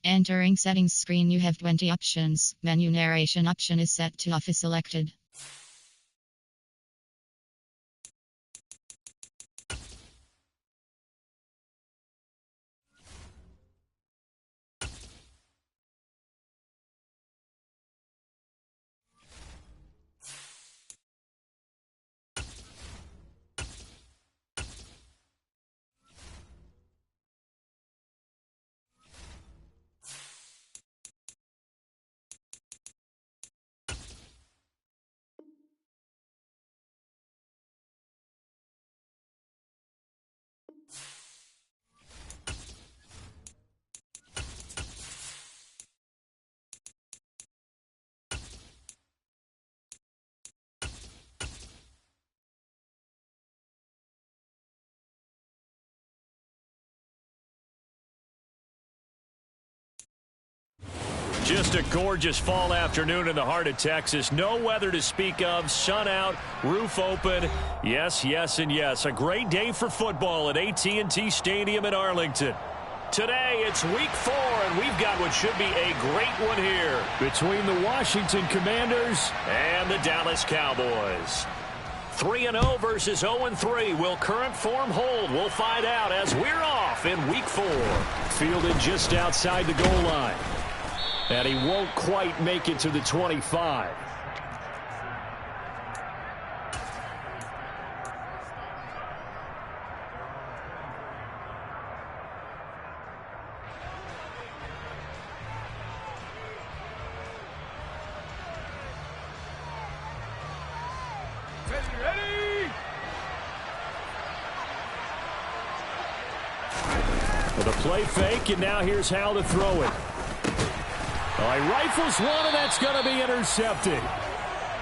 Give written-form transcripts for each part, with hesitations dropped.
Entering settings screen, you have 20 options. Menu narration option is set to off is selected. Just a gorgeous fall afternoon in the heart of Texas. No weather to speak of. Sun out, roof open. Yes, yes, and yes. A great day for football at AT&T Stadium in Arlington. Today, it's week 4, and we've got what should be a great one here between the Washington Commanders and the Dallas Cowboys. 3-0 versus 0-3. Will current form hold? We'll find out as we're off in week 4. Fielded just outside the goal line. And he won't quite make it to the 25. Ready. With a play fake, and now here's how to throw it. All right, rifles one, and that's going to be intercepted.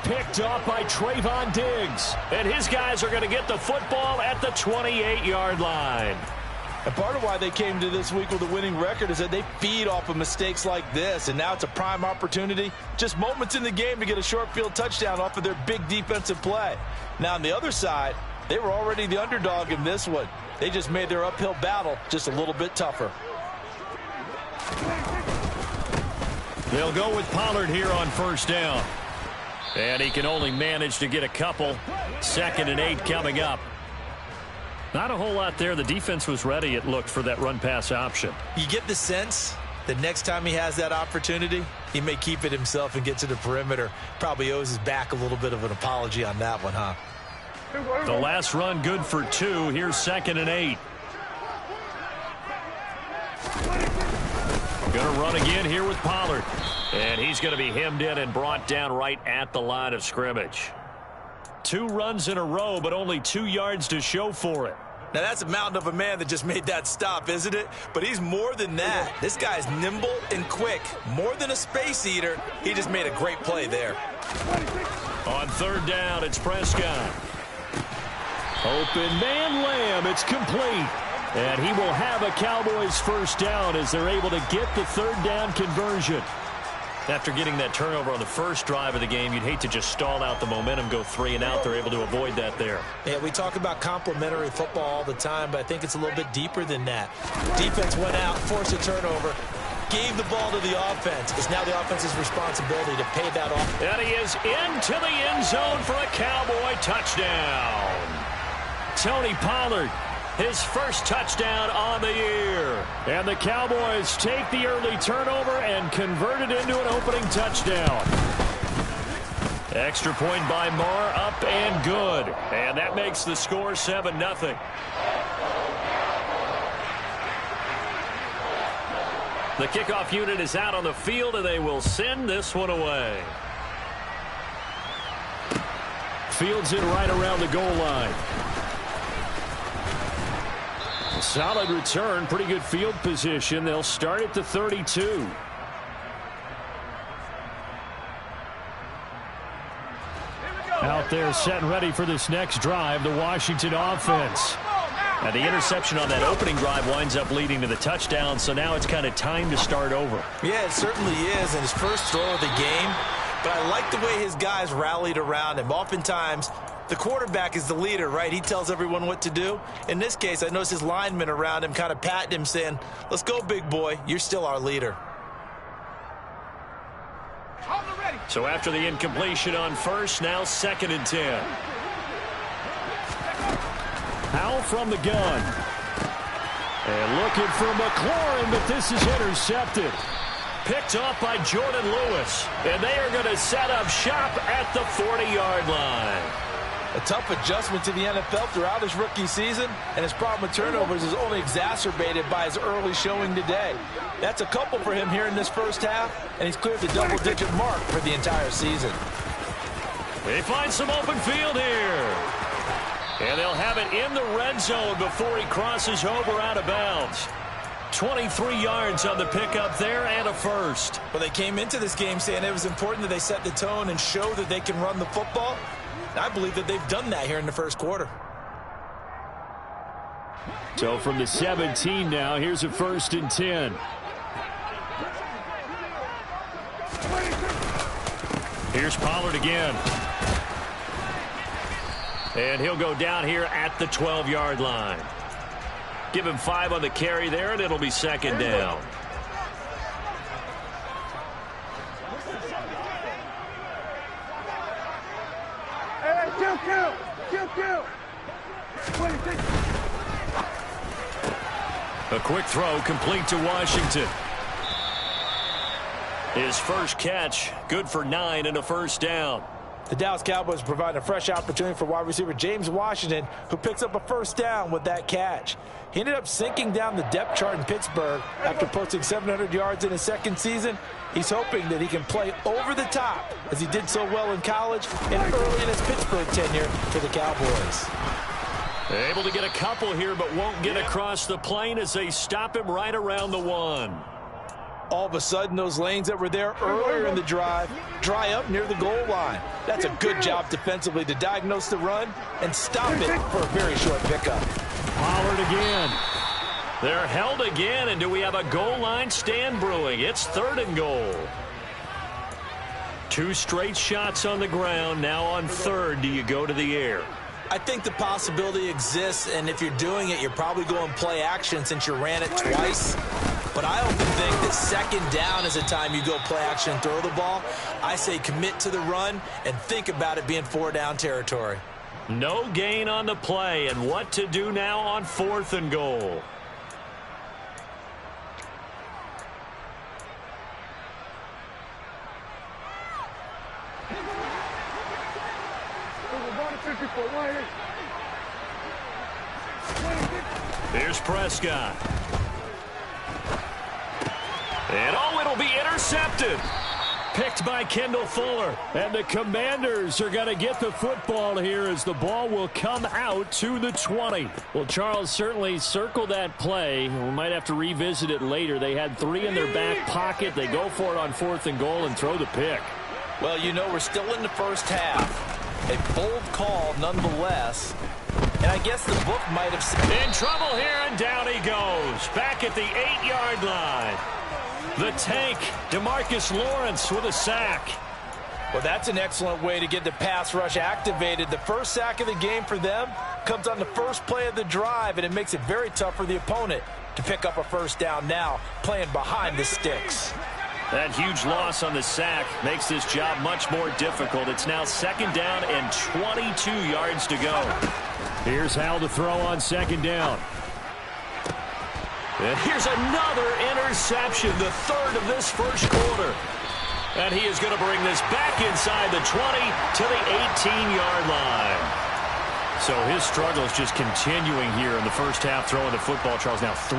Picked off by Trayvon Diggs. And his guys are going to get the football at the 28-yard line. And part of why they came to this week with a winning record is that they feed off of mistakes like this. And now it's a prime opportunity, just moments in the game, to get a short field touchdown off of their big defensive play. Now, on the other side, they were already the underdog in this one. They just made their uphill battle just a little bit tougher. They'll go with Pollard here on first down. And he can only manage to get a couple. 2nd and 8 coming up. Not a whole lot there. The defense was ready, it looked, for that run-pass option. You get the sense that next time he has that opportunity, he may keep it himself and get to the perimeter. Probably owes his back a little bit of an apology on that one, huh? The last run good for 2. Here's 2nd and 8. Going to run again here with Pollard. And he's going to be hemmed in and brought down right at the line of scrimmage. 2 runs in a row, but only 2 yards to show for it. Now, that's a mountain of a man that just made that stop, isn't it? But he's more than that. This guy's nimble and quick. More than a space eater. He just made a great play there. On 3rd down, it's Prescott. Open man, Lamb. It's complete. And he will have a Cowboys first down as they're able to get the 3rd down conversion. After getting that turnover on the first drive of the game, you'd hate to just stall out the momentum, go 3 and out. They're able to avoid that there. Yeah, we talk about complementary football all the time, but I think it's a little bit deeper than that. Defense went out, forced a turnover, gave the ball to the offense. It's now the offense's responsibility to pay that off. And he is into the end zone for a Cowboy touchdown. Tony Pollard, his first touchdown on the year. And the Cowboys take the early turnover and convert it into an opening touchdown. Extra point by Marr, up and good. And that makes the score 7-0. The kickoff unit is out on the field, and they will send this one away. Fields it right around the goal line. Solid return, pretty good field position. They'll start at the 32. Out there set and ready for this next drive, the Washington offense. And the interception on that opening drive winds up leading to the touchdown, so now it's kind of time to start over. Yeah, it certainly is, and his first throw of the game. But I like the way his guys rallied around him. Oftentimes, the quarterback is the leader, right? He tells everyone what to do. In this case, I noticed his linemen around him kind of patting him, saying, let's go, big boy. You're still our leader. So after the incompletion on first, now 2nd and 10. Howell from the gun. And looking for McLaurin, but this is intercepted. Picked off by Jordan Lewis. And they are going to set up shop at the 40-yard line. A tough adjustment to the NFL throughout his rookie season, and his problem with turnovers is only exacerbated by his early showing today. That's a couple for him here in this first half, and he's cleared the double-digit mark for the entire season. They find some open field here. And they'll have it in the red zone before he crosses over out of bounds. 23 yards on the pickup there and a first. Well, they came into this game saying it was important that they set the tone and show that they can run the football. I believe that they've done that here in the first quarter. So from the 17 now, here's a 1st and 10. Here's Pollard again. And he'll go down here at the 12-yard line. Give him 5 on the carry there, and it'll be 2nd down. A quick throw complete to Washington. His first catch, good for 9 and a first down. The Dallas Cowboys provide a fresh opportunity for wide receiver James Washington, who picks up a first down with that catch. He ended up sinking down the depth chart in Pittsburgh after posting 700 yards in his second season. He's hoping that he can play over the top, as he did so well in college and early in his Pittsburgh tenure for the Cowboys. Able to get a couple here, but won't get across the plane as they stop him right around the 1. All of a sudden, those lanes that were there earlier in the drive dry up near the goal line. That's a good job defensively to diagnose the run and stop it for a very short pickup. Pollard again. They're held again, and do we have a goal line stand brewing? It's 3rd and goal. 2 straight shots on the ground. Now on 3rd, do you go to the air? I think the possibility exists, and if you're doing it, you're probably going play action since you ran it twice. But I often think that 2nd down is the time you go play action and throw the ball. I say commit to the run and think about it being 4-down territory. No gain on the play, and what to do now on 4th and goal. Here's Prescott. And it'll be intercepted. Picked by Kendall Fuller. And the Commanders are going to get the football here as the ball will come out to the 20. Well, Charles, certainly circle that play. We might have to revisit it later. They had 3 in their back pocket. They go for it on 4th and goal and throw the pick. Well, you know, we're still in the first half. A bold call nonetheless. And I guess the book might have... In trouble here, and down he goes. Back at the 8-yard line. The tank, DeMarcus Lawrence with a sack. Well, that's an excellent way to get the pass rush activated. The first sack of the game for them comes on the first play of the drive, and it makes it very tough for the opponent to pick up a first down now, playing behind the sticks. That huge loss on the sack makes this job much more difficult. It's now 2nd down and 22 yards to go. Here's Howell to throw on 2nd down. And here's another interception, the 3rd of this first quarter. And he is going to bring this back inside the 20 to the 18-yard line. So his struggle is just continuing here in the first half, throwing the football. Charles, now 3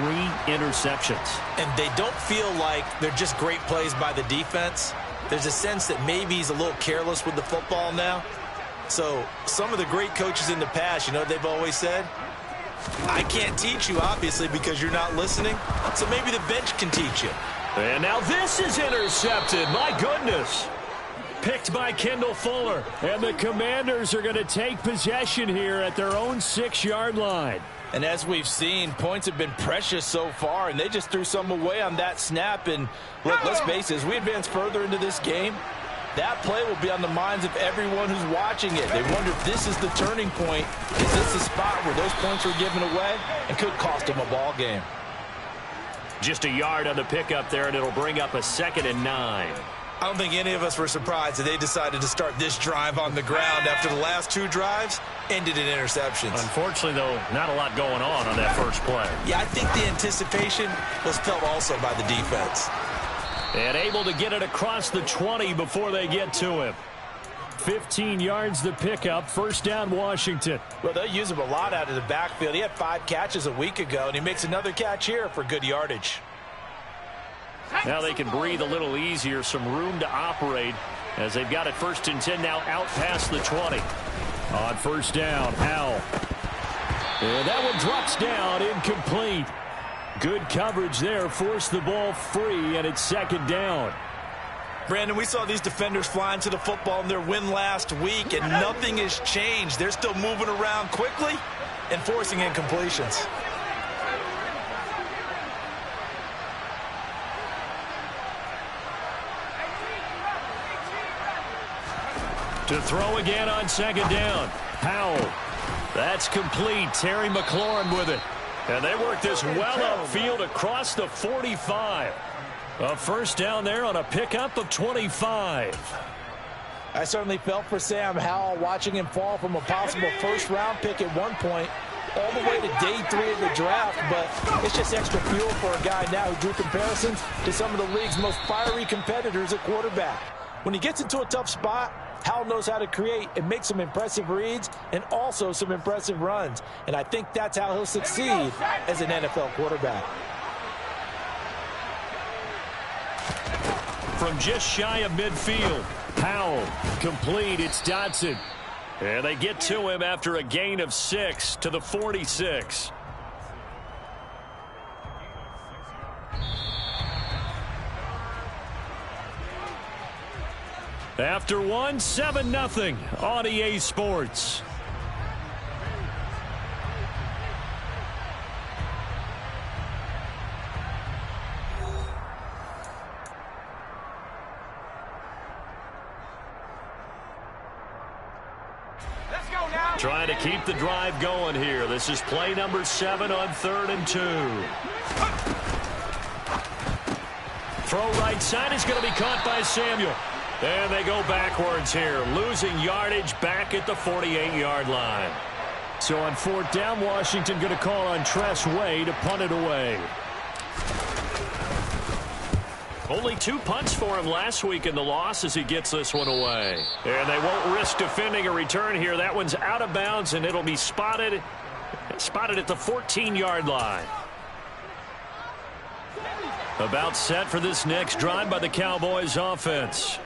interceptions. And they don't feel like they're just great plays by the defense. There's a sense that maybe he's a little careless with the football now. So some of the great coaches in the past, you know what they've always said? I can't teach you, obviously, because you're not listening. So maybe the bench can teach you. And now this is intercepted. My goodness. Picked by Kendall Fuller. And the Commanders are going to take possession here at their own 6-yard line. And as we've seen, points have been precious so far, and they just threw some away on that snap. And look, let's face it, as we advance further into this game, that play will be on the minds of everyone who's watching it. They wonder if this is the turning point. Is this the spot where those points were given away and could cost them a ball game? Just a yard on the pickup there, and it'll bring up a 2nd and 9. I don't think any of us were surprised that they decided to start this drive on the ground after the last 2 drives ended in interceptions. Unfortunately, though, not a lot going on that first play. Yeah, I think the anticipation was felt also by the defense. And able to get it across the 20 before they get to him. 15 yards to pick up. First down, Washington. Well, they'll use him a lot out of the backfield. He had 5 catches a week ago, and he makes another catch here for good yardage. Now they can breathe a little easier, some room to operate as they've got it 1st and 10 now out past the 20. On first down, Howell. And that one drops down, incomplete. Good coverage there, forced the ball free, and it's 2nd down. Brandon, we saw these defenders flying to the football in their win last week, and nothing has changed. They're still moving around quickly and forcing incompletions. To throw again on 2nd down. Howell. That's complete. Terry McLaurin with it. And they work this well upfield across the 45. A first down there on a pickup of 25. I certainly felt for Sam Howell watching him fall from a possible first-round pick at one point all the way to day 3 of the draft, but it's just extra fuel for a guy now who drew comparisons to some of the league's most fiery competitors at quarterback. When he gets into a tough spot, Howell knows how to create and make some impressive reads and also some impressive runs. And I think that's how he'll succeed as an NFL quarterback. From just shy of midfield, Howell complete. It's Dotson. And they get to him after a gain of 6 to the 46. After 1, 7-0 on EA Sports. Let's go now. Trying to keep the drive going here. This is play number 7 on 3rd and 2. Throw right side is going to be caught by Samuel. And they go backwards here, losing yardage back at the 48-yard line. So on 4th down, Washington going to call on Tress Way to punt it away. Only 2 punts for him last week in the loss as he gets this one away. And they won't risk defending a return here. That one's out of bounds, and it'll be spotted at the 14-yard line. About set for this next drive by the Cowboys offense.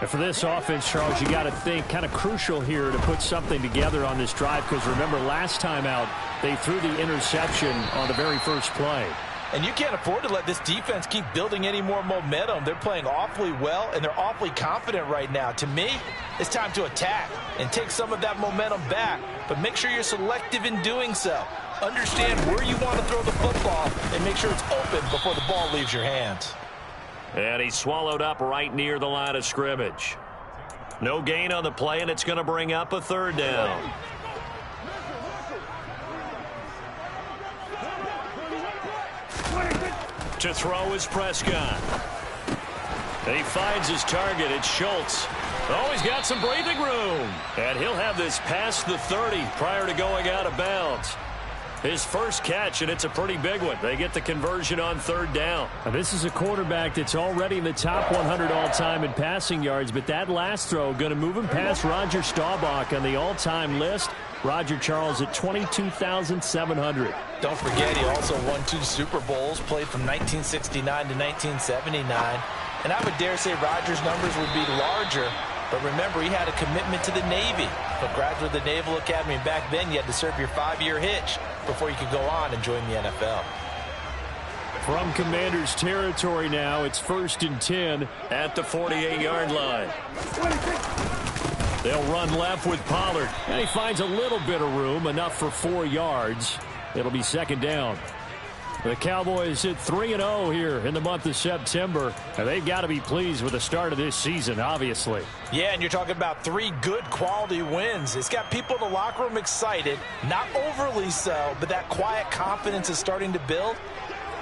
And for this offense, Charles, you got to think kind of crucial here to put something together on this drive, because remember last time out they threw the interception on the very first play. And you can't afford to let this defense keep building any more momentum. They're playing awfully well, and they're awfully confident right now. To me, it's time to attack and take some of that momentum back, but make sure you're selective in doing so. Understand where you want to throw the football and make sure it's open before the ball leaves your hands. And he's swallowed up right near the line of scrimmage. No gain on the play, and it's going to bring up a 3rd down. To throw is Prescott. And he finds his target. It's Schultz. Oh, he's got some breathing room. And he'll have this past the 30 prior to going out of bounds. His first catch, and it's a pretty big one. They get the conversion on 3rd down. Now, this is a quarterback that's already in the top 100 all-time in passing yards, but that last throw going to move him past Roger Staubach on the all-time list. Roger Charles at 22,700. Don't forget, he also won 2 Super Bowls, played from 1969 to 1979. And I would dare say Roger's numbers would be larger. But remember, he had a commitment to the Navy. A graduate of the Naval Academy. Back then, you had to serve your 5-year hitch before you could go on and join the NFL. From Commander's territory now, it's 1st and 10 at the 48-yard line. They'll run left with Pollard. And he finds a little bit of room, enough for 4 yards. It'll be 2nd down. The Cowboys hit 3-0 here in the month of September, and they've got to be pleased with the start of this season, obviously. Yeah, and you're talking about 3 good quality wins. It's got people in the locker room excited, not overly so, but that quiet confidence is starting to build.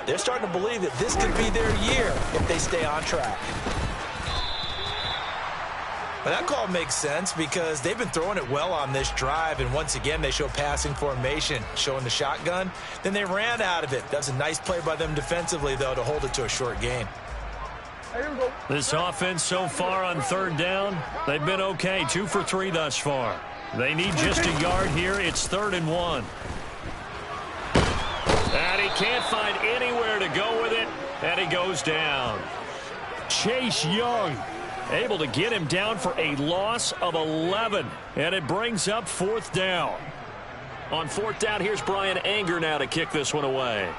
They're starting to believe that this could be their year if they stay on track. Well, that call makes sense because they've been throwing it well on this drive, and once again they show passing formation, showing the shotgun. Then they ran out of it. That was a nice play by them defensively, though, to hold it to a short gain. This offense so far on third down, they've been okay. 2 for 3 thus far. They need just a yard here. It's 3rd and 1. And he can't find anywhere to go with it, and he goes down. Chase Young able to get him down for a loss of 11, and it brings up 4th down. On 4th down, here's Brian Anger now to kick this one away.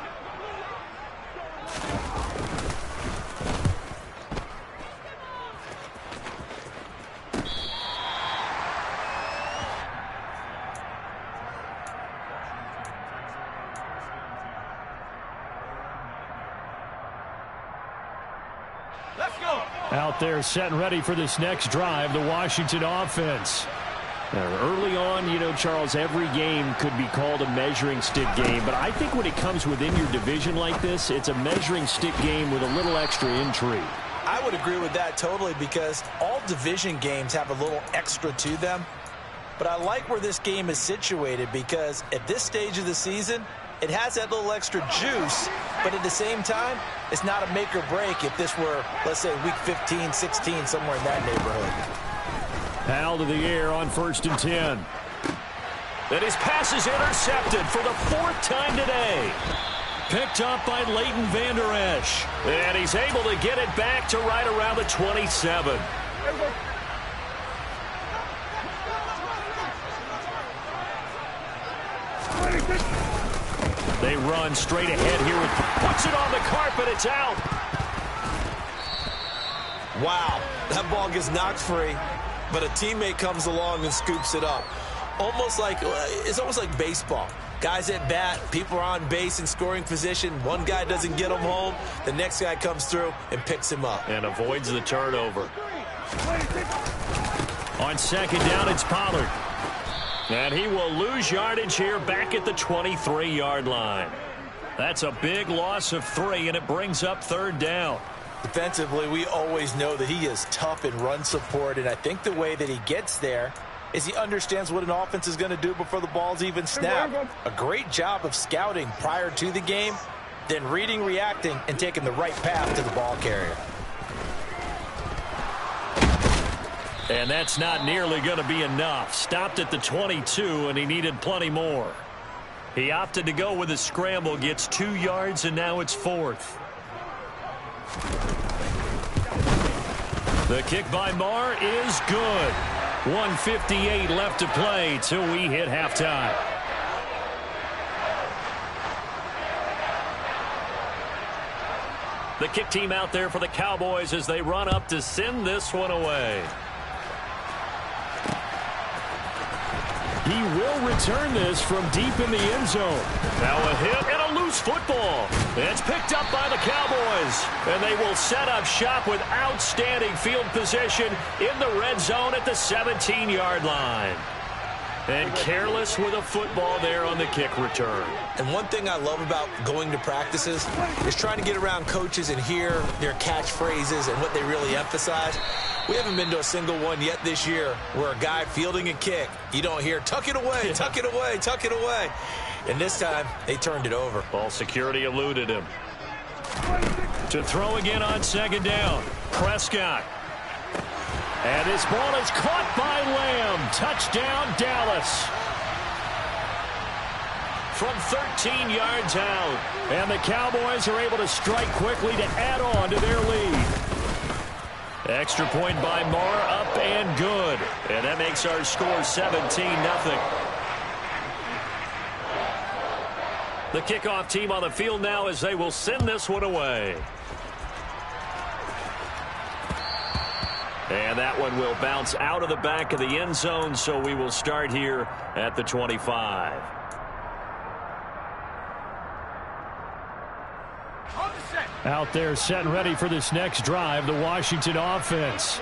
Out there set and ready for this next drive, the Washington offense. Now, early on, you know, Charles, every game could be called a measuring stick game. But I think when it comes within your division like this, it's a measuring stick game with a little extra intrigue. I would agree with that totally because all division games have a little extra to them. But I like where this game is situated because at this stage of the season, it has that little extra juice, but at the same time, it's not a make or break if this were, let's say, week 15, 16, somewhere in that neighborhood. Hal to the air on 1st and 10. And his pass is intercepted for the 4th time today. Picked up by Leighton Vander Esch. And he's able to get it back to right around the 27. They run straight ahead here with puts it on the carpet. It's out. Wow, that ball gets knocked free, but a teammate comes along and scoops it up. It's almost like baseball. Guys at bat, people are on base in scoring position. One guy doesn't get him home. The next guy comes through and picks him up. And avoids the turnover. On 2nd down, it's Pollard. And he will lose yardage here back at the 23-yard line. That's a big loss of 3, and it brings up 3rd down. Defensively, we always know that he is tough in run support, and I think the way that he gets there is he understands what an offense is going to do before the ball's even snapped. A great job of scouting prior to the game, then reading, reacting, and taking the right path to the ball carrier. And that's not nearly going to be enough. Stopped at the 22, and he needed plenty more. He opted to go with a scramble, gets 2 yards, and now it's 4th. The kick by Marr is good. 1:58 left to play till we hit halftime. The kick team out there for the Cowboys as they run up to send this one away. He will return this from deep in the end zone. Now a hit and a loose football. It's picked up by the Cowboys. And they will set up shop with outstanding field position in the red zone at the 17-yard line. And careless with a football there on the kick return. And one thing I love about going to practices is trying to get around coaches and hear their catchphrases and what they really emphasize. We haven't been to a single one yet this year where a guy fielding a kick, you don't hear, tuck it away, tuck it away, tuck it away. And this time, they turned it over. Ball security eluded him. To throw again on 2nd down. Prescott. And this ball is caught by Lamb. Touchdown, Dallas. From 13 yards out. And the Cowboys are able to strike quickly to add on to their lead. Extra point by Marr, up and good. And that makes our score 17-0. The kickoff team on the field now as they will send this one away. And that one will bounce out of the back of the end zone, so we will start here at the 25. Out there set and ready for this next drive, the Washington offense.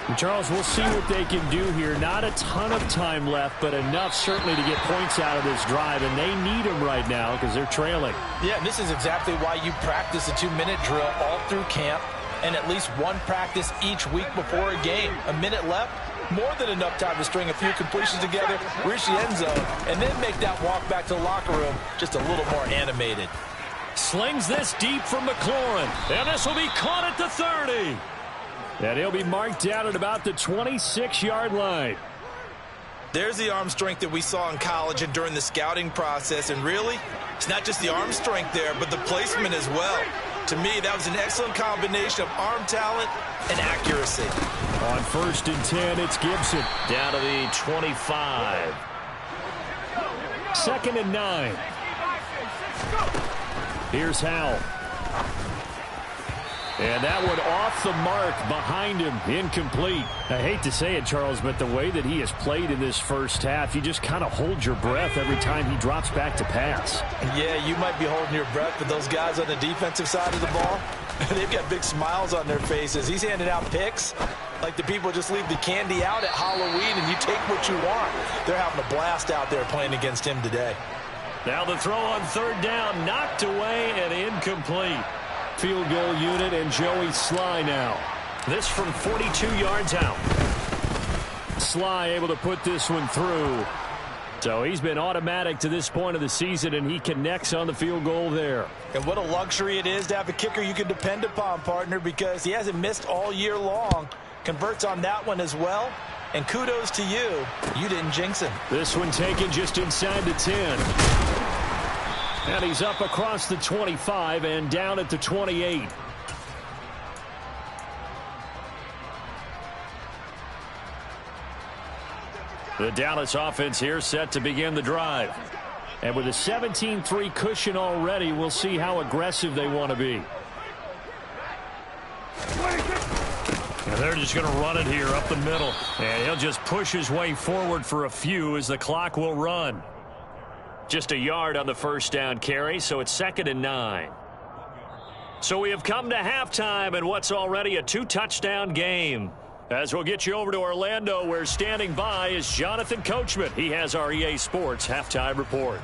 And Charles, we'll see what they can do here. Not a ton of time left, but enough certainly to get points out of this drive, and they need them right now because they're trailing. Yeah, and this is exactly why you practice a 2-minute drill all through camp. and at least one practice each week before a game. A minute left, more than enough time to string a few completions together, reach the end zone, and then make that walk back to the locker room just a little more animated. Slings this deep from McLaurin, and this will be caught at the 30. And he'll be marked down at about the 26-yard line. There's the arm strength that we saw in college and during the scouting process, and really, it's not just the arm strength there, but the placement as well. To me, that was an excellent combination of arm talent and accuracy. On 1st and 10, it's Gibson. Down to the 25. 2nd and 9. Here's Howell. And that one off the mark behind him, incomplete. I hate to say it, Charles, but the way that he has played in this first half, you just kind of hold your breath every time he drops back to pass. Yeah, you might be holding your breath, but those guys on the defensive side of the ball, they've got big smiles on their faces. He's handing out picks like the people just leave the candy out at Halloween and you take what you want. They're having a blast out there playing against him today. Now the throw on 3rd down, knocked away and incomplete. Field goal unit and Joey Sly now. This from 42 yards out. Sly able to put this one through. So he's been automatic to this point of the season, and he connects on the field goal there. And what a luxury it is to have a kicker you can depend upon, partner, because he hasn't missed all year long. Converts on that one as well. And kudos to you. You didn't jinx him. This one taken just inside the 10. And he's up across the 25 and down at the 28. The Dallas offense here set to begin the drive. And with a 17-3 cushion already, we'll see how aggressive they want to be. And they're just going to run it here up the middle. And he'll just push his way forward for a few as the clock will run. Just a yard on the 1st down carry, so it's 2nd and 9. So we have come to halftime in what's already a 2-touchdown game. As we'll get you over to Orlando, where standing by is Jonathan Coachman. He has our EA Sports halftime report.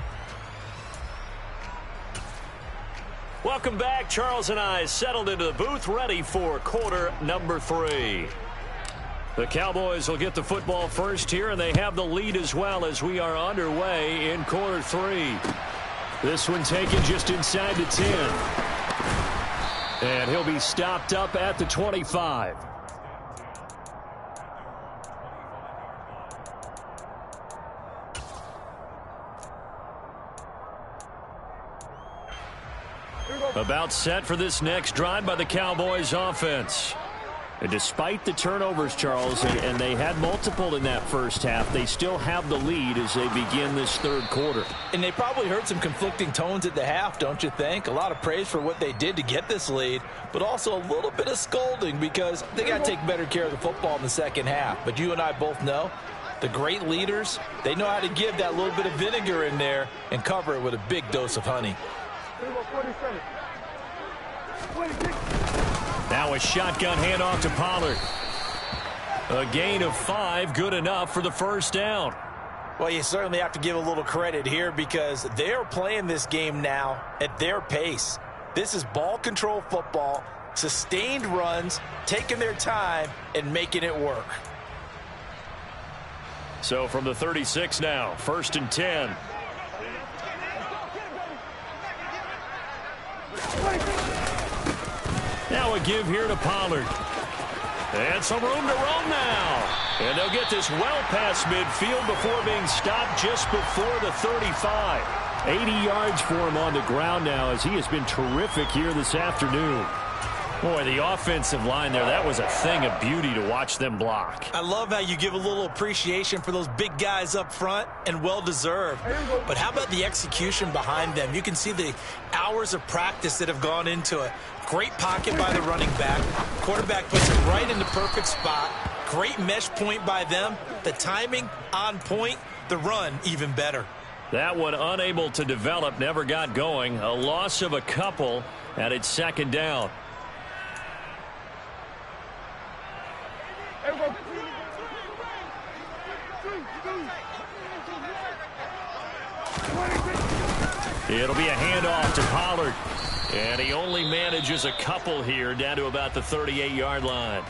Welcome back. Charles and I settled into the booth, ready for quarter number 3. The Cowboys will get the football first here, and they have the lead as well as we are underway in quarter 3. This one taken just inside the 10. And he'll be stopped up at the 25. About set for this next drive by the Cowboys offense. And despite the turnovers, Charles, and they had multiple in that first half, they still have the lead as they begin this 3rd quarter. And they probably heard some conflicting tones at the half, don't you think? A lot of praise for what they did to get this lead, but also a little bit of scolding because they got to take better care of the football in the 2nd half. But you and I both know the great leaders, they know how to give that little bit of vinegar in there and cover it with a big dose of honey. Now a shotgun handoff to Pollard. A gain of 5, good enough for the 1st down. Well, you certainly have to give a little credit here because they're playing this game now at their pace. This is ball control football, sustained runs, taking their time, and making it work. So from the 36 now, 1st and 10. Now a give here to Pollard. And some room to roam now. And they'll get this well past midfield before being stopped just before the 35. 80 yards for him on the ground now as he has been terrific here this afternoon. Boy, the offensive line there, that was a thing of beauty to watch them block. I love how you give a little appreciation for those big guys up front, and well-deserved. But how about the execution behind them? You can see the hours of practice that have gone into it. Great pocket by the running back. Quarterback puts it right in the perfect spot. Great mesh point by them. The timing on point. The run even better. That one unable to develop, never got going. A loss of a couple, and it's 2nd down. It'll be a handoff to Pollard. And he only manages a couple here, down to about the 38-yard line.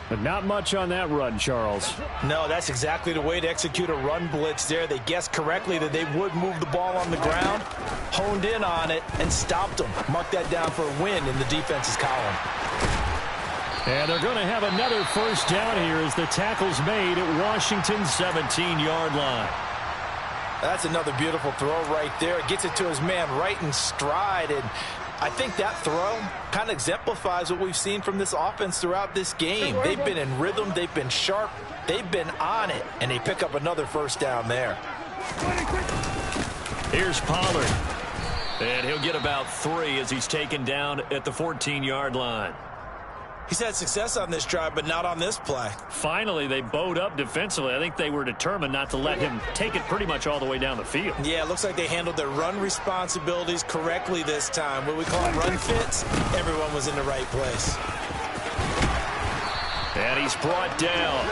But not much on that run, Charles. No, that's exactly the way to execute a run blitz there. They guessed correctly that they would move the ball on the ground, honed in on it, and stopped them. Mark that down for a win in the defense's column. And they're going to have another first down here as the tackle's made at Washington's 17-yard line. That's another beautiful throw right there. It gets it to his man right in stride, and I think that throw kind of exemplifies what we've seen from this offense throughout this game. They've been in rhythm, they've been sharp, they've been on it, and they pick up another first down there. Here's Pollard, and he'll get about 3 as he's taken down at the 14-yard line. He's had success on this drive, but not on this play. Finally, they bowed up defensively. I think they were determined not to let him take it pretty much all the way down the field. Yeah, it looks like they handled their run responsibilities correctly this time. What we call run fits, everyone was in the right place. And he's brought down.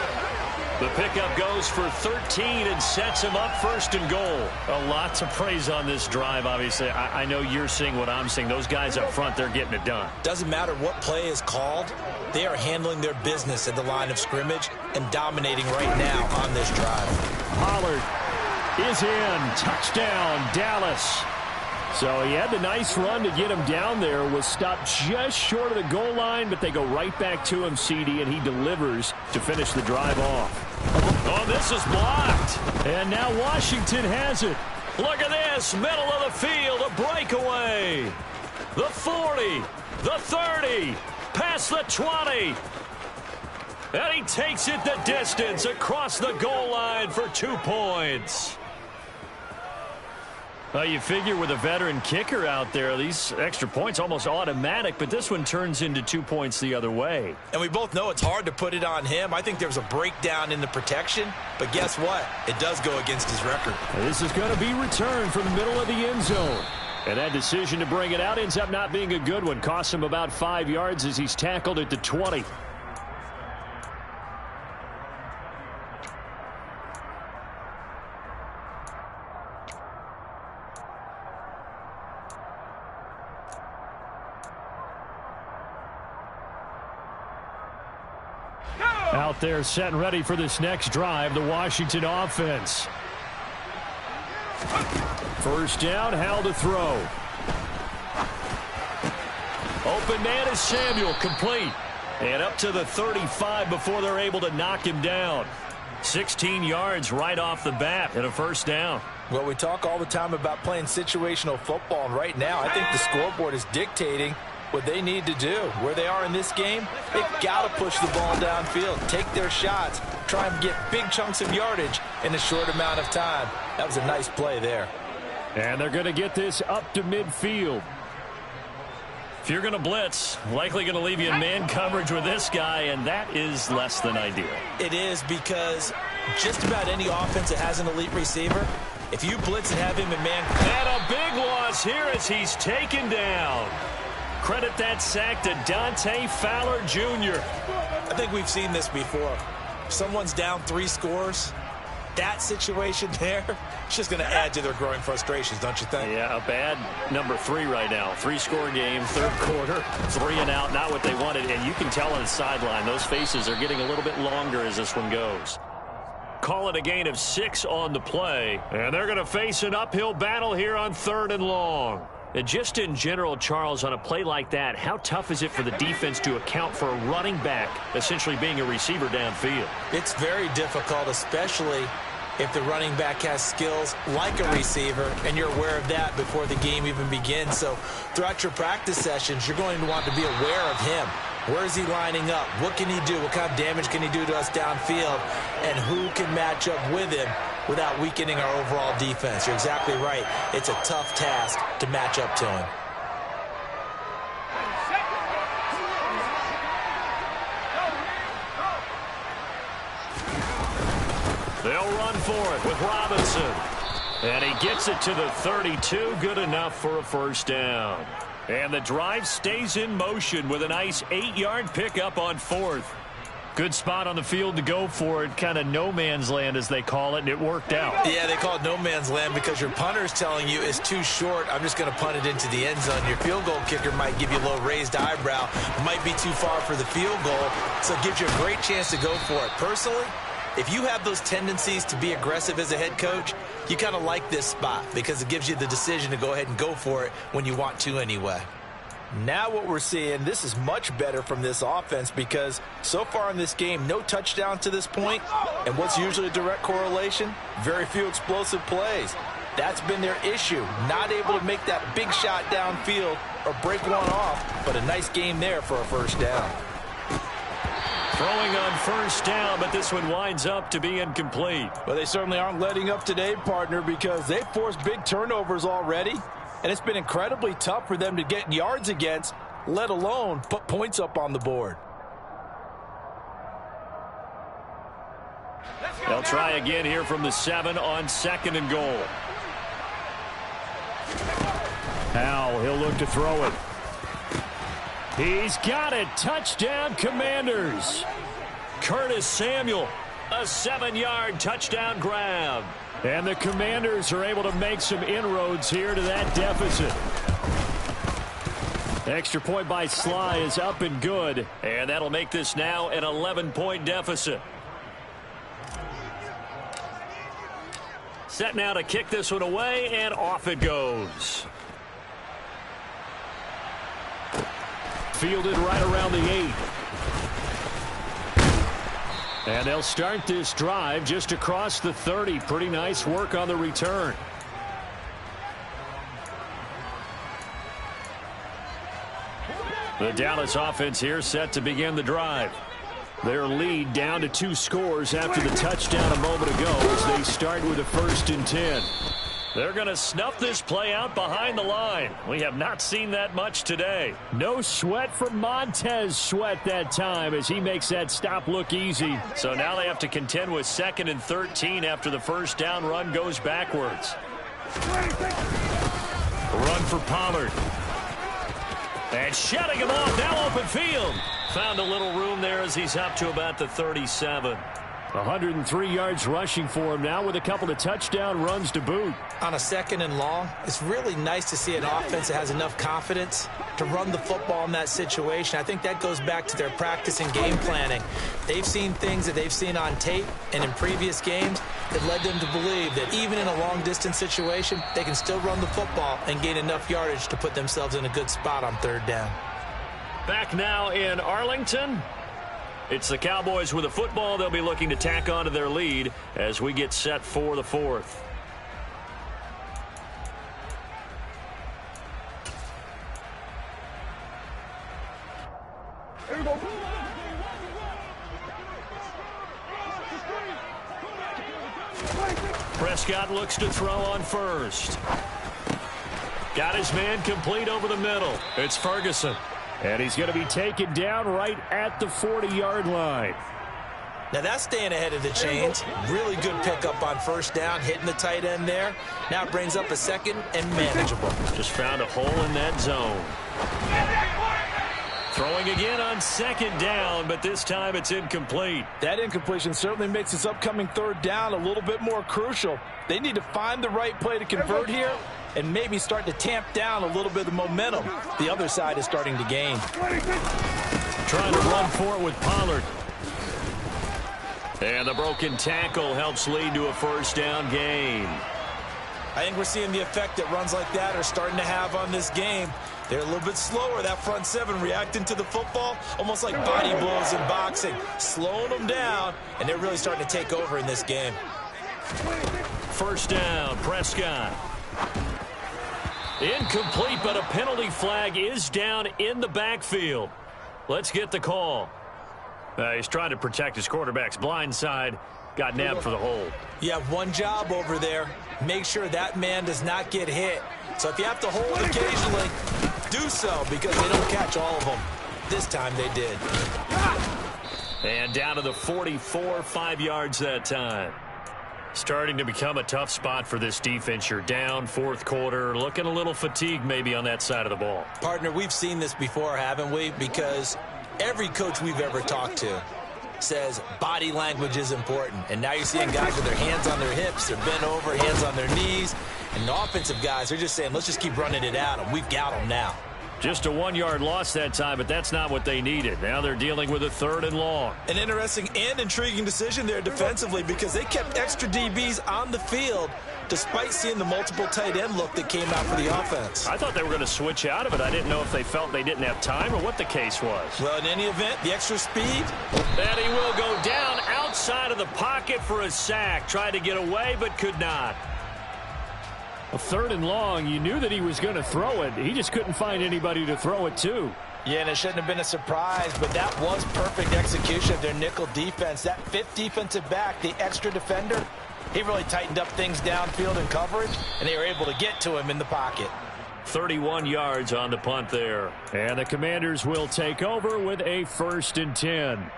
The pickup goes for 13 and sets him up first and goal. A lot to praise on this drive, obviously. I know you're seeing what I'm seeing. Those guys up front, they're getting it done. Doesn't matter what play is called. They are handling their business at the line of scrimmage and dominating right now on this drive. Pollard is in. Touchdown, Dallas. So he had the nice run to get him down there, was stopped just short of the goal line, but they go right back to him, CD, and he delivers to finish the drive off. Oh, this is blocked. And now Washington has it. Look at this, middle of the field, a breakaway. The 40, the 30, past the 20. And he takes it the distance across the goal line for 2 points. Well, you figure with a veteran kicker out there, these extra points almost automatic, but this one turns into 2 points the other way. And we both know it's hard to put it on him. I think there was a breakdown in the protection, but guess what? It does go against his record. This is going to be returned from the middle of the end zone. And that decision to bring it out ends up not being a good one. Costs him about 5 yards as he's tackled at the 20. Out there set and ready for this next drive, the Washington offense. First down, Hal to throw. Open man is Samuel, complete. And up to the 35 before they're able to knock him down. 16 yards right off the bat and a first down. Well, we talk all the time about playing situational football, and right now I think the scoreboard is dictating what they need to do. Where they are in this game, they've got to push the ball downfield, take their shots, try and get big chunks of yardage in a short amount of time. That was a nice play there. And they're going to get this up to midfield. If you're going to blitz, likely going to leave you in man coverage with this guy, and that is less than ideal. It is, because just about any offense that has an elite receiver, if you blitz and have him in man coverage. And a big loss here as he's taken down. Credit that sack to Dante Fowler Jr. I think we've seen this before. If someone's down 3 scores, that situation there, it's just going to add to their growing frustrations, don't you think? Yeah, a bad number 3 right now. 3-score game, third quarter, 3 and out, not what they wanted. And you can tell on the sideline, those faces are getting a little bit longer as this one goes. Call it a gain of 6 on the play. And they're going to face an uphill battle here on 3rd and long. And just in general, Charles, on a play like that, how tough is it for the defense to account for a running back essentially being a receiver downfield? It's very difficult, especially if the running back has skills like a receiver, and you're aware of that before the game even begins. So throughout your practice sessions, you're going to want to be aware of him. Where is he lining up? What can he do? What kind of damage can he do to us downfield? And who can match up with him without weakening our overall defense? You're exactly right. It's a tough task to match up to him. They'll run for it with Robinson. And he gets it to the 32. Good enough for a first down. And the drive stays in motion with a nice 8-yard pickup on 4th. Good spot on the field to go for it. Kind of no man's land, as they call it, and it worked out. Yeah, they call it no man's land because your punter is telling you it's too short. I'm just going to punt it into the end zone. Your field goal kicker might give you a little raised eyebrow. Might be too far for the field goal, so it gives you a great chance to go for it. Personally, if you have those tendencies to be aggressive as a head coach, you kind of like this spot because it gives you the decision to go ahead and go for it when you want to anyway. Now what we're seeing, this is much better from this offense because so far in this game, no touchdown to this point. And what's usually a direct correlation? Very few explosive plays. That's been their issue. Not able to make that big shot downfield or break one off, but a nice game there for a first down. Throwing on first down, but this one winds up to be incomplete. Well, they certainly aren't letting up today, partner, because they've forced big turnovers already. And it's been incredibly tough for them to get yards against, let alone put points up on the board. They'll try again here from the 7 on 2nd and goal. Howell, he'll look to throw it. He's got it. Touchdown, Commanders. Curtis Samuel, a 7-yard touchdown grab. And the Commanders are able to make some inroads here to that deficit. Extra point by Sly is up and good. And that'll make this now an 11-point deficit. Set now to kick this one away, and off it goes. Fielded right around the 8. And they'll start this drive just across the 30. Pretty nice work on the return. The Dallas offense here set to begin the drive. Their lead down to 2 scores after the touchdown a moment ago as they start with a 1st and 10. They're going to snuff this play out behind the line. We have not seen that much today. No sweat from Montez Sweat that time as he makes that stop look easy. So now they have to contend with 2nd and 13 after the first down run goes backwards. Run for Pollard. And shutting him off, now open field. Found a little room there as he's up to about the 37. 103 yards rushing for him now with a couple of touchdown runs to boot. On a 2nd and long, it's really nice to see an offense that has enough confidence to run the football in that situation. I think that goes back to their practice and game planning. They've seen things that they've seen on tape and in previous games that led them to believe that even in a long-distance situation, they can still run the football and gain enough yardage to put themselves in a good spot on 3rd down. Back now in Arlington. It's the Cowboys with the football. They'll be looking to tack on to their lead as we get set for the 4th. Prescott looks to throw on first. Got his man complete over the middle. It's Ferguson. And he's going to be taken down right at the 40-yard line. Now that's staying ahead of the chains. Really good pickup on 1st down, hitting the tight end there. Now it brings up a 2nd and manageable. Just found a hole in that zone. Throwing again on 2nd down, but this time it's incomplete. That incompletion certainly makes this upcoming 3rd down a little bit more crucial. They need to find the right play to convert here and maybe start to tamp down a little bit of the momentum the other side is starting to gain. Trying to run for it with Pollard. And the broken tackle helps lead to a 1st down gain. I think we're seeing the effect that runs like that are starting to have on this game. They're a little bit slower, that front 7 reacting to the football, almost like body blows in boxing, slowing them down, and they're really starting to take over in this game. 1st down, Prescott. Incomplete, but a penalty flag is down in the backfield. Let's get the call. He's trying to protect his quarterback's blind side. Got nabbed for the hold. You have one job over there. Make sure that man does not get hit. So if you have to hold occasionally, do so because they don't catch all of them. This time they did. And down to the 44, 5 yards that time. Starting to become a tough spot for this defense. You're down 4th quarter, looking a little fatigued maybe on that side of the ball. Partner, we've seen this before, haven't we? Because every coach we've ever talked to, says body language is important. And now you're seeing guys with their hands on their hips, they're bent over, hands on their knees. And the offensive guys, they're just saying, let's just keep running it at them. We've got them now. Just a 1-yard loss that time, but that's not what they needed. Now they're dealing with a 3rd and long. An interesting and intriguing decision there defensively because they kept extra DBs on the field despite seeing the multiple tight end look that came out for the offense. I thought they were going to switch out of it. I didn't know if they felt they didn't have time or what the case was. Well, in any event, the extra speed. And he will go down outside of the pocket for a sack. Tried to get away, but could not. A 3rd and long, you knew that he was going to throw it. He just couldn't find anybody to throw it to. Yeah, and it shouldn't have been a surprise, but that was perfect execution of their nickel defense. That 5th defensive back, the extra defender, he really tightened up things downfield in coverage, and they were able to get to him in the pocket. 31 yards on the punt there. And the Commanders will take over with a 1st and 10.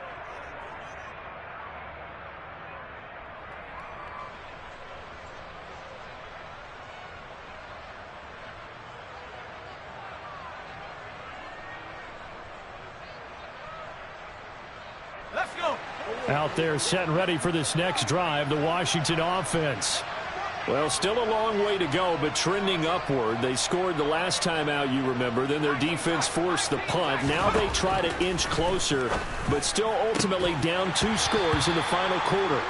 Out there set and ready for this next drive, the Washington offense. Well, still a long way to go, but trending upward. They scored the last time out, you remember. Then their defense forced the punt. Now they try to inch closer, but still ultimately down 2 scores in the final quarter.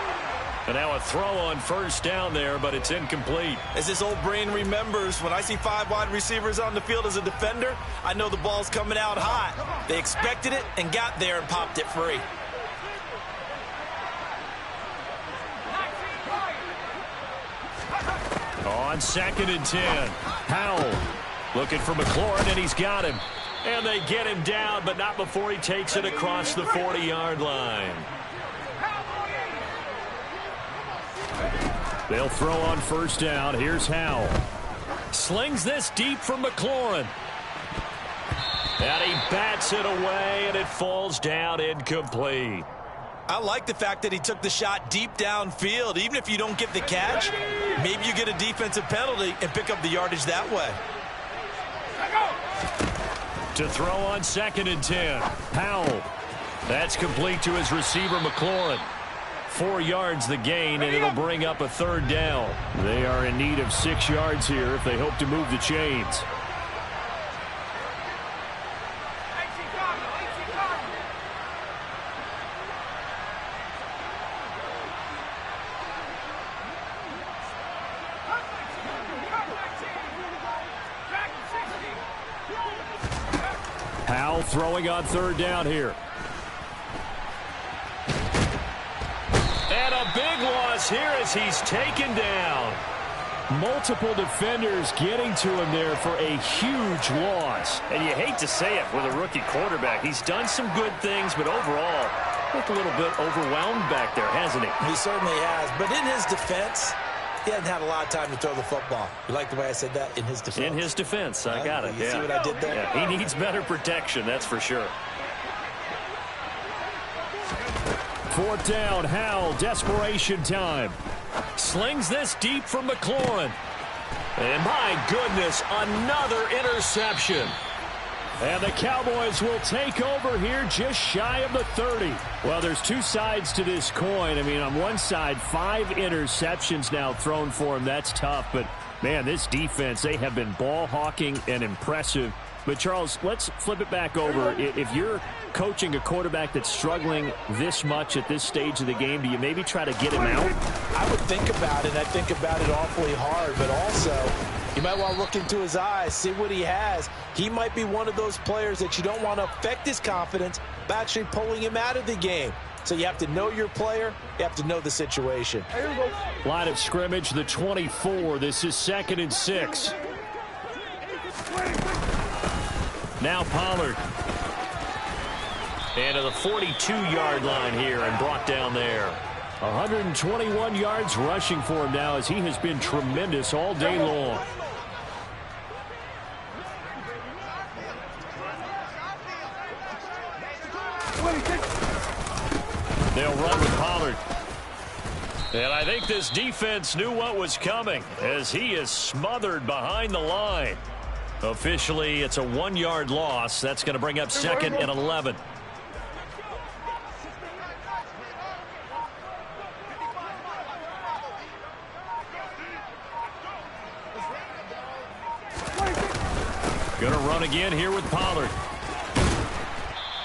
And now a throw on 1st down there, but it's incomplete. As this old brain remembers, when I see 5 wide receivers on the field as a defender, I know the ball's coming out hot. They expected it and got there and popped it free. On 2nd and 10, Howell looking for McLaurin, and he's got him. And they get him down, but not before he takes it across the 40-yard line. They'll throw on 1st down. Here's Howell. Slings this deep from McLaurin. And he bats it away, and it falls down incomplete. I like the fact that he took the shot deep downfield. Even if you don't get the catch, maybe you get a defensive penalty and pick up the yardage that way. To throw on 2nd and 10, Howell. That's complete to his receiver, McLaurin. 4 yards the gain, and it'll bring up a 3rd down. They are in need of 6 yards here if they hope to move the chains. Howell throwing on 3rd down here. And a big loss here as he's taken down. Multiple defenders getting to him there for a huge loss. And you hate to say it with a rookie quarterback. He's done some good things, but overall, looked a little bit overwhelmed back there, hasn't he? He certainly has. But in his defense, he hasn't had a lot of time to throw the football. You like the way I said that? In his defense. In his defense. I got it. You see what I did there? Yeah, he needs better protection, that's for sure. 4th down, Howell, desperation time. Slings this deep from McLaurin. And my goodness, another interception. And the Cowboys will take over here just shy of the 30. Well, there's 2 sides to this coin. I mean, on one side, 5 interceptions now thrown for him. That's tough. But, man, this defense, they have been ball hawking and impressive. But, Charles, let's flip it back over. If you're coaching a quarterback that's struggling this much at this stage of the game, do you maybe try to get him out? I would think about it. I think about it awfully hard. But also, you might want to look into his eyes, see what he has. He might be one of those players that you don't want to affect his confidence by actually pulling him out of the game. So you have to know your player. You have to know the situation. Line of scrimmage, the 24. This is 2nd and 6. Now Pollard. And to the 42-yard line here and brought down there. 121 yards rushing for him now as he has been tremendous all day long. They'll run with Pollard. And I think this defense knew what was coming as he is smothered behind the line. Officially, it's a 1-yard loss. That's going to bring up 2nd and 11. Going to run again here with Pollard.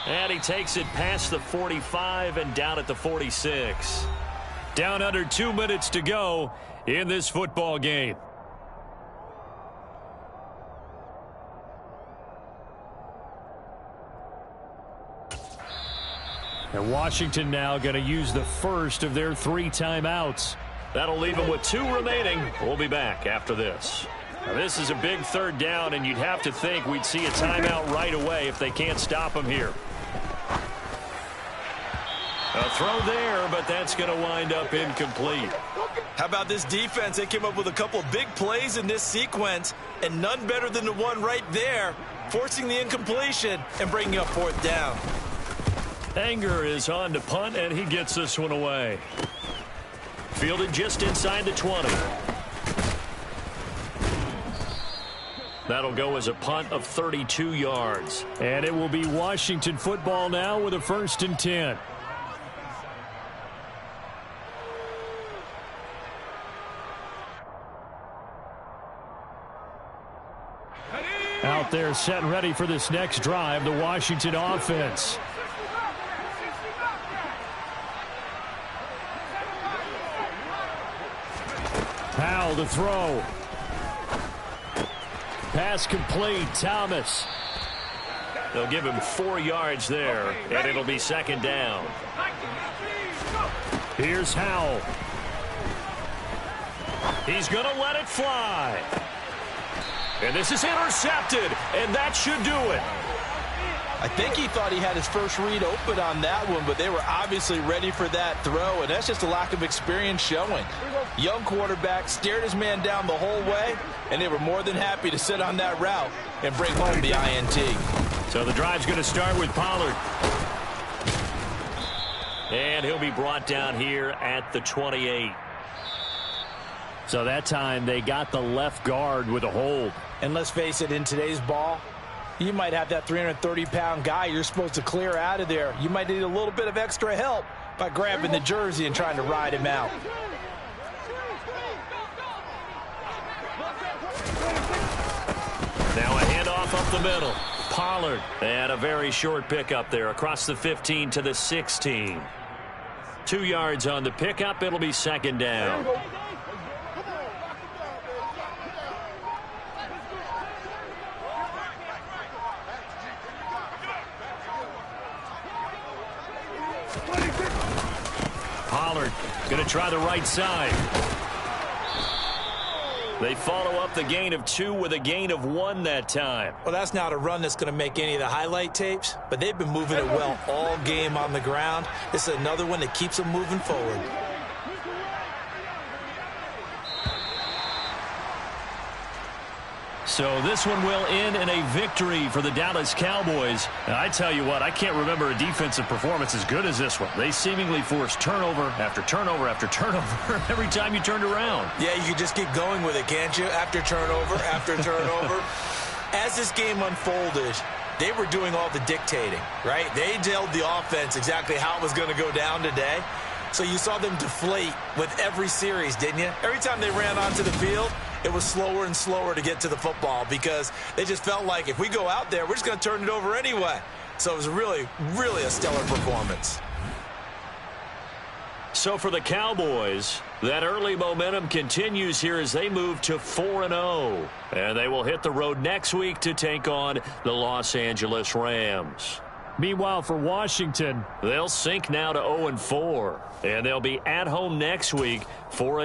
And he takes it past the 45 and down at the 46. Down under 2 minutes to go in this football game. And Washington now going to use the first of their 3 timeouts. That'll leave them with 2 remaining. We'll be back after this. Now, this is a big 3rd down, and you'd have to think we'd see a timeout right away if they can't stop them here. A throw there, but that's going to wind up incomplete. How about this defense? They came up with a couple of big plays in this sequence, and none better than the one right there, forcing the incompletion and bringing up 4th down. Anger is on to punt, and he gets this one away. Fielded just inside the 20. That'll go as a punt of 32 yards. And it will be Washington football now with a 1st and 10. Out there set and ready for this next drive, the Washington offense. Powell to throw. Pass complete. Thomas. They'll give him 4 yards there, and it'll be 2nd down. Here's Howell. He's going to let it fly. And this is intercepted, and that should do it. I think he thought he had his first read open on that one, but they were obviously ready for that throw, and that's just a lack of experience showing. Young quarterback stared his man down the whole way, and they were more than happy to sit on that route and bring home the INT. So the drive's going to start with Pollard. And he'll be brought down here at the 28. So that time they got the left guard with a hold. And let's face it, in today's ball, you might have that 330-pound guy you're supposed to clear out of there. You might need a little bit of extra help by grabbing the jersey and trying to ride him out. Now a handoff up the middle. Pollard. And a very short pickup there across the 15 to the 16. 2 yards on the pickup. It'll be 2nd down. Pollard going to try the right side. They follow up the gain of 2 with a gain of 1 that time. Well, that's not a run that's going to make any of the highlight tapes, but they've been moving it well all game on the ground. This is another one that keeps them moving forward. So this one will end in a victory for the Dallas Cowboys. And I tell you what, I can't remember a defensive performance as good as this one. They seemingly forced turnover after turnover after turnover every time you turned around. Yeah, you can just keep going with it, can't you? After turnover, after turnover. As this game unfolded, they were doing all the dictating, right? They told the offense exactly how it was going to go down today. So you saw them deflate with every series, didn't you? Every time they ran onto the field, it was slower and slower to get to the football because they just felt like if we go out there, we're just going to turn it over anyway. So it was really, really a stellar performance. So for the Cowboys, that early momentum continues here as they move to 4-0. And they will hit the road next week to take on the Los Angeles Rams. Meanwhile, for Washington, they'll sink now to 0-4. And they'll be at home next week for a